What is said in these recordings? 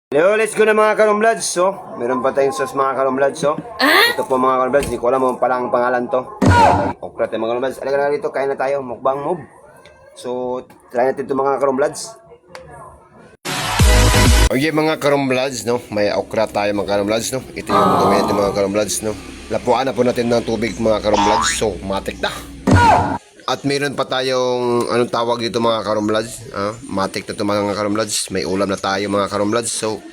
Hello, let's go na mga karumlads. So, meron pa tayong sauce mga karumlads. So, ito po mga karumlads. Hindi ko alam kung palang pangalan to. Okay, okra tayo mga karumlads. Alaga na dito, kain na tayo. Mukbang move. So, try natin ito mga karumlads. Okay mga karumlads, no? May okra tayo mga karumlads, no? Ito yung gawin natin mga karumlads, no? Lapuan na po natin ng tubig mga karumlads. So, matik na. At mayroon pa tayong, anong tawag dito mga karumlads? Matik na ito mga karumlads. May ulam na tayo mga karumlads. So,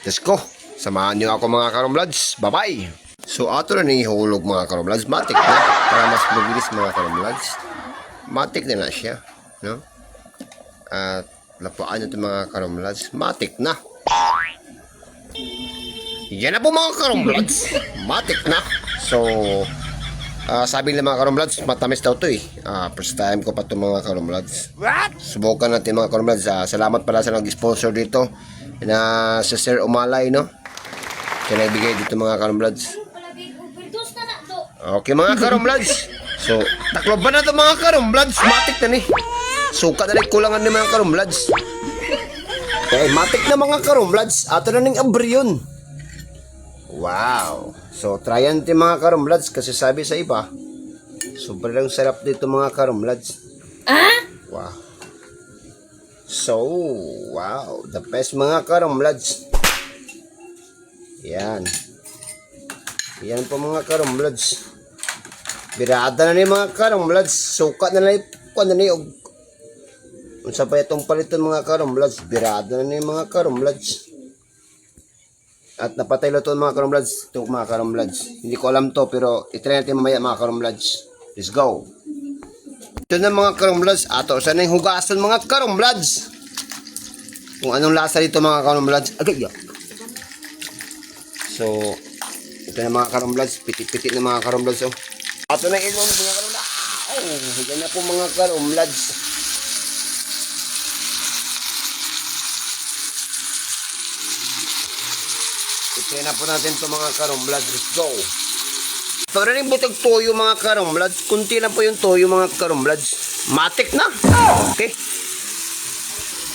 let's go. Samahan nyo ako mga karumlads. Bye-bye. So, ato na nihulog mga karumlads. Matik na. Para mas mabilis mga karumlads. Matik na siya. No? At lapuan nyo ito mga karumlads. Matik na. Yan na po mga karumlads. Matik na. So, sabi ng mga karumlads, matamis daw to eh. First time ko pa ito mga karumlads. Subukan natin mga karumlads. Salamat pala sa nag-sponsor dito na si Sir Umalay, no? Siya nagbigay dito mga karumlads. Okay mga karumlads. So, taklo ba na ito mga karumlads? Matik na ni. Suka na rin kulangan ni mga karumlads. Matik na mga karumlads. Ato na ning abriyon. Wow. So, try natin mga karumlads kasi sabi sa iba, sobrang sarap dito mga karumlads. Wow. So, wow. The best mga karumlads. Yan. Yan po mga karumlads. Birada na ni mga karumlads. Suka na lang po na ni. Unsa pa itong palitan mga karumlads. Birada na ni mga karumlads. At napatay lo ito mga karumlads. Ito mga karumlads. Hindi ko alam to pero itry natin mamaya mga karumlads. Let's go. Ito na mga karumlads. Ato saan na yung hugasan mga karumlads. Kung anong lasa dito mga karumlads. Agay. So, ito na mga karumlads. Pitit-pitit na mga karumlads. Oh. Ato na ilong mga karumlads. Higa na po mga karumlads. Ito na po natin ito mga karumlads. Let's go. Ito na rin butag toyo mga karumlads. Kunti lang po yung toyo mga karumlads. Matik na. Okay.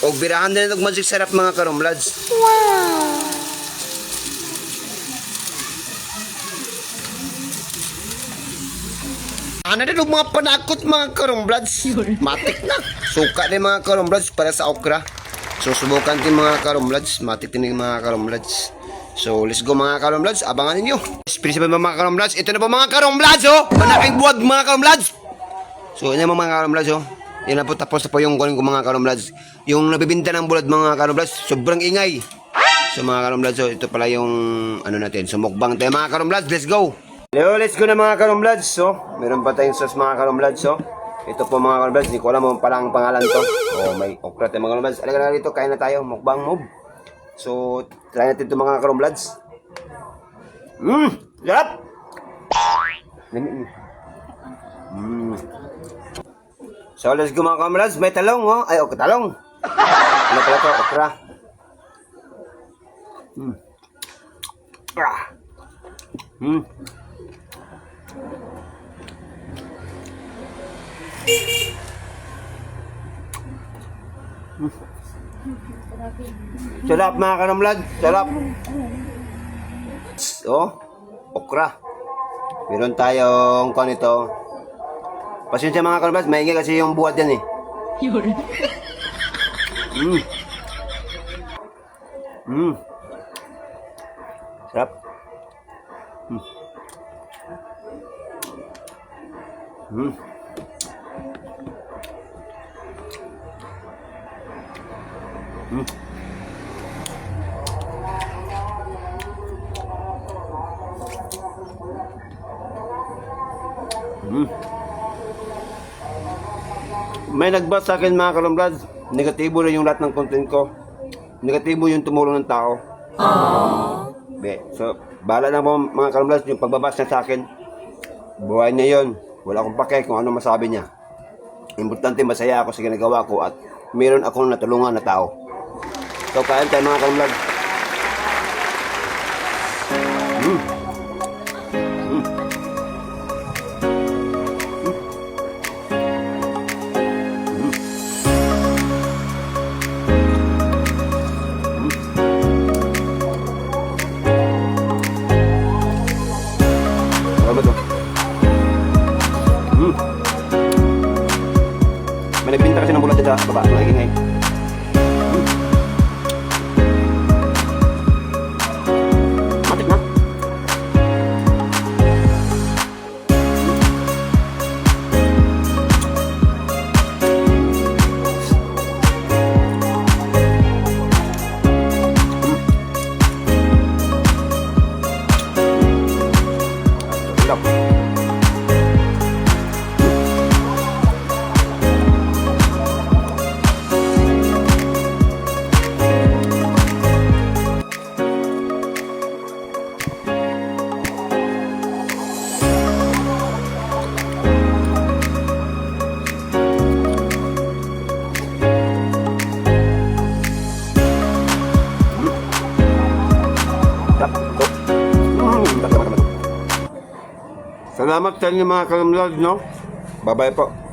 O birahan din ito magic sarap mga karumlads. Wow. Ano na yung mga panakot mga karumlads. Matik na. Suka din mga karumlads para sa okra. So subukan din mga karumlads. Matik din yung mga karumlads. So, let's go mga karumlads. Abangan ninyo. Principal mga karumlads. Ito na po mga karumlads, oh. Manaking buwag mga karumlads. So, yan mga karumlads, oh. Yan na po. Tapos na po yung kunin ko mga karumlads. Yung nabibinta ng bulad mga karumlads. Sobrang ingay. So, mga karumlads, oh. Ito pala yung, ano natin. Sumukbang tayo mga karumlads. Let's go. Hello, let's go na mga karumlads. So, meron pa tayong sauce mga karumlads, oh. Ito po mga karumlads. Hindi ko alam kung palang pangalan to. Oh, may okra tayo mga karumlads. Alaga na dito. Kain na tayo. Mukbang move. So, try natin ito mga karumlads. Sarap! So, let's go mga karumlads. May talong, oh. Ay, okay, talong. Ano pala ito? Okra. Sarap mga karumlads. Sarap. Oh, okra. Meron tayong kung ito. Pasensya mga karumlads, maingay kasi yung buhat yan eh. Sarap. May nagbat sa akin mga karumlads. Negatibo na yung lahat ng content ko. Negatibo yung tumulong ng tao. So, bahala na po mga karumlads yung pagbabas niya sa akin. Buhay niya yun. Wala akong pake kung ano masabi niya. Importante masaya ako sa ginagawa ko at meron akong natulungan na tao. So, kain tayo mga karumlads. baba, maingay. Matik na. Sarap. Salamat sa inyo mga kalamlad, no? Bye-bye po.